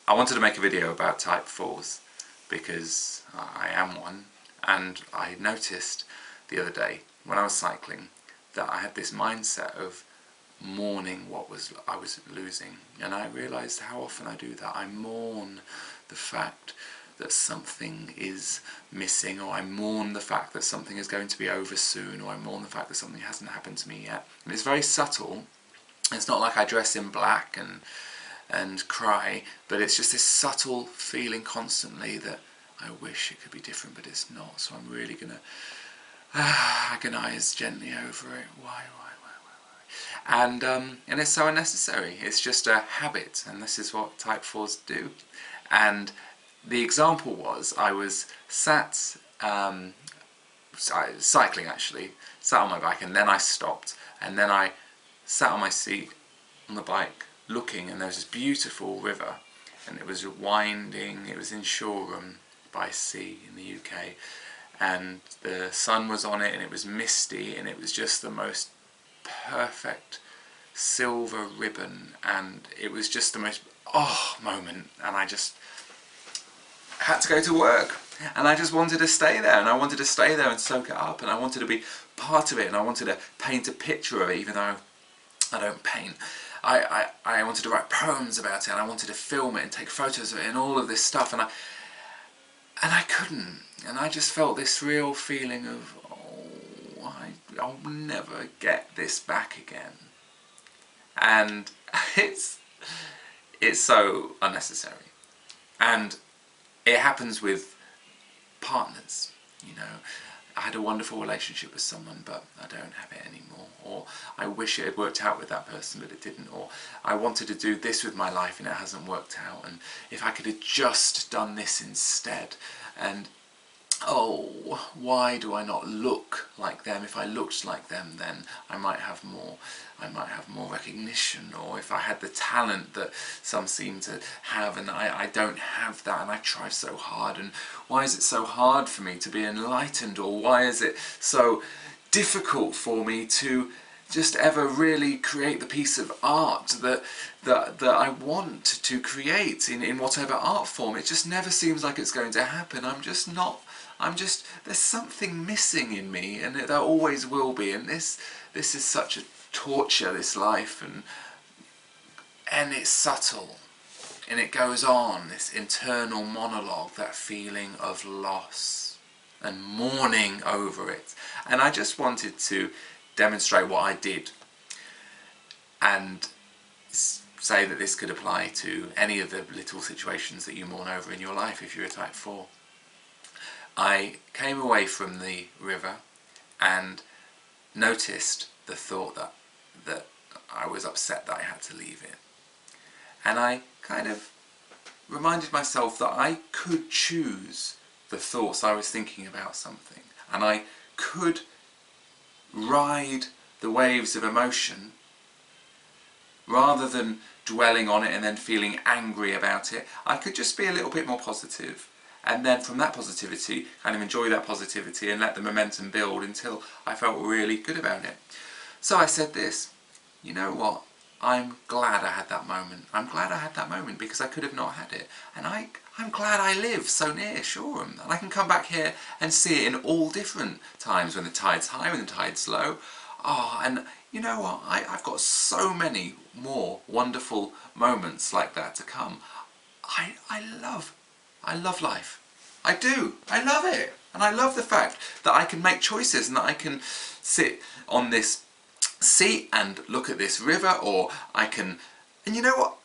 I wanted to make a video about type 4s because I am one, and I noticed the other day when I was cycling that I had this mindset of mourning what I was losing, and I realised how often I do that. I mourn the fact that something is missing, or I mourn the fact that something is going to be over soon, or I mourn the fact that something hasn't happened to me yet. And it's very subtle. It's not like I dress in black and cry, but it's just this subtle feeling constantly that I wish it could be different, but it's not. So I'm really gonna agonize gently over it. Why? And it's so unnecessary. It's just a habit, and this is what type 4s do. And the example was, I was sat cycling actually, sat on my bike, and then I stopped, and then I sat on my seat on the bike looking, and there was this beautiful river, and it was winding. It was in Shoreham by sea in the UK, and the sun was on it, and it was misty, and it was just the most perfect silver ribbon, and it was just the most moment. And I just had to go to work, and I just wanted to stay there, and I wanted to stay there and soak it up, and I wanted to be part of it, and I wanted to paint a picture of it, even though I don't paint. I wanted to write poems about it, and I wanted to film it and take photos of it and all of this stuff, and I couldn't, and I just felt this real feeling of, I'll never get this back again. And it's so unnecessary. And it happens with partners, you know. I had a wonderful relationship with someone, but I don't have it anymore. Or I wish it had worked out with that person, but it didn't. Or I wanted to do this with my life and it hasn't worked out. And if I could have just done this instead. And oh, why do I not look like them? If I looked like them, then I might have more recognition. Or if I had the talent that some seem to have, and I don't have that, and I try so hard. And why is it so hard for me to be enlightened? Or why is it so difficult for me to just ever really create the piece of art that I want to create in whatever art form? It just never seems like it's going to happen. There's something missing in me, and there always will be, and this is such a torture, this life, and it's subtle, and it goes on, this internal monologue, that feeling of loss and mourning over it. And I just wanted to demonstrate what I did, and say that this could apply to any of the little situations that you mourn over in your life if you're a type 4. I came away from the river and noticed the thought that I was upset that I had to leave it. And I kind of reminded myself that I could choose the thoughts I was thinking about something, and I could ride the waves of emotion rather than dwelling on it and then feeling angry about it. I could just be a little bit more positive, and then from that positivity kind of enjoy that positivity and let the momentum build until I felt really good about it. So I said this, you know what, I'm glad I had that moment. I'm glad I had that moment because I could have not had it. And I'm glad I live so near Shoreham, and I can come back here and see it in all different times, when the tide's high, when the tide's low. And you know what, I've got so many more wonderful moments like that to come. I love life. I do. I love it. And I love the fact that I can make choices, and that I can sit on this seat and look at this river, or I can, and you know what,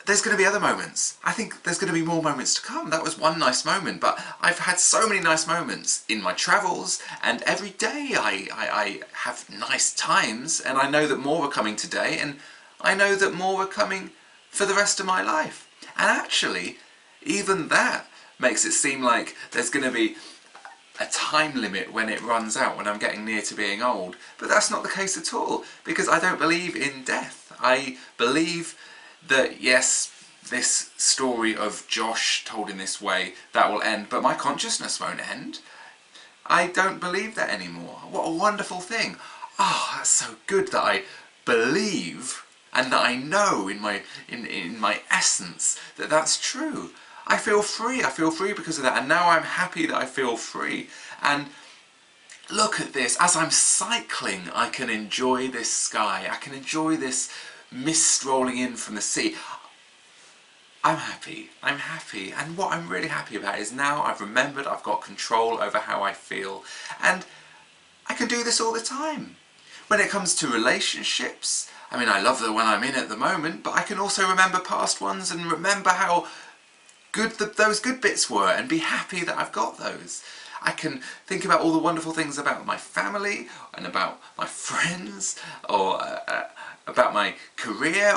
there's going to be other moments. I think there's going to be more moments to come. That was one nice moment, but I've had so many nice moments in my travels, and every day I have nice times, and I know that more are coming today, and I know that more are coming for the rest of my life. And actually, even that makes it seem like there's going to be a time limit when it runs out, when I'm getting near to being old. But that's not the case at all, because I don't believe in death. I believe that, yes, this story of Josh told in this way, that will end, but my consciousness won't end. I don't believe that anymore. What a wonderful thing. That's so good that I believe and that I know in my essence that that's true. I feel free. I feel free because of that, and now I'm happy that I feel free. And look at this, as I'm cycling, I can enjoy this sky, I can enjoy this mist rolling in from the sea. I'm happy, and what I'm really happy about is now I've remembered I've got control over how I feel, and I can do this all the time. When it comes to relationships, I mean, I love the one I'm in at the moment, but I can also remember past ones and remember how good those good bits were and be happy that I've got those. I can think about all the wonderful things about my family and about my friends, or about my career,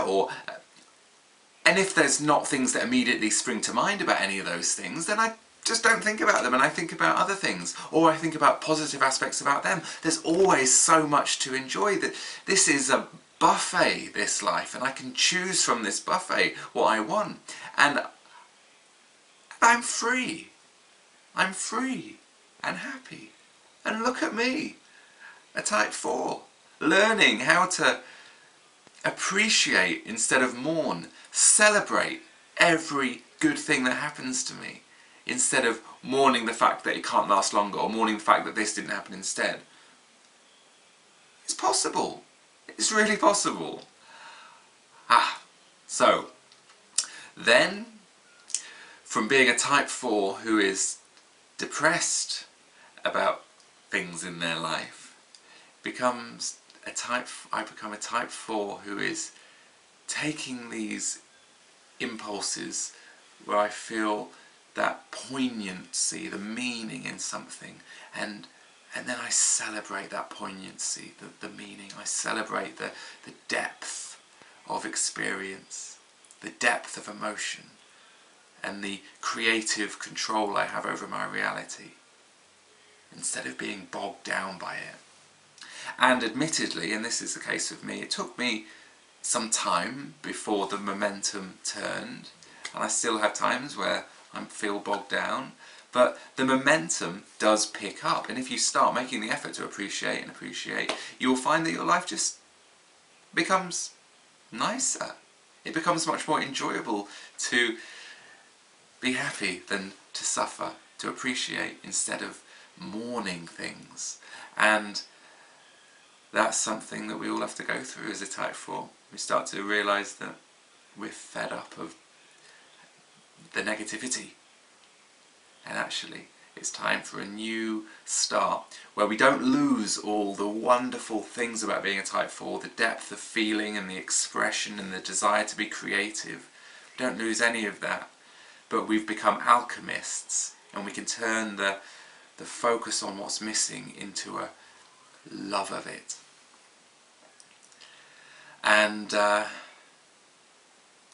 and if there's not things that immediately spring to mind about any of those things, then I just don't think about them and I think about other things, or I think about positive aspects about them. There's always so much to enjoy. That this is a buffet, this life, and I can choose from this buffet what I want, and I'm free. I'm free and happy. And look at me, a type 4, learning how to appreciate instead of mourn, celebrate every good thing that happens to me, instead of mourning the fact that it can't last longer, or mourning the fact that this didn't happen instead. It's possible. It's really possible. So, then, from being a type 4 who is depressed about things in their life, I become a type 4 who is taking these impulses where I feel that poignancy, the meaning in something, and then I celebrate that poignancy, the meaning. I celebrate the depth of experience, the depth of emotion, and the creative control I have over my reality, instead of being bogged down by it. And admittedly, and this is the case with me, it took me some time before the momentum turned, and I still have times where I feel bogged down, but the momentum does pick up, and if you start making the effort to appreciate, you'll find that your life just becomes nicer. It becomes much more enjoyable to be happy than to suffer, to appreciate instead of mourning things. And that's something that we all have to go through as a type 4. We start to realise that we're fed up of the negativity, and actually it's time for a new start where we don't lose all the wonderful things about being a type 4, the depth of feeling and the expression and the desire to be creative. We don't lose any of that, but we've become alchemists, and we can turn the focus on what's missing into a love of it. And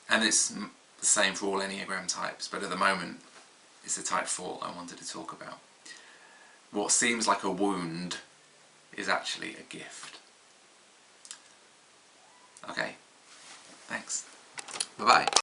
it's the same for all Enneagram types, but at the moment it's the type 4 I wanted to talk about. What seems like a wound is actually a gift. Okay, thanks. Bye-bye.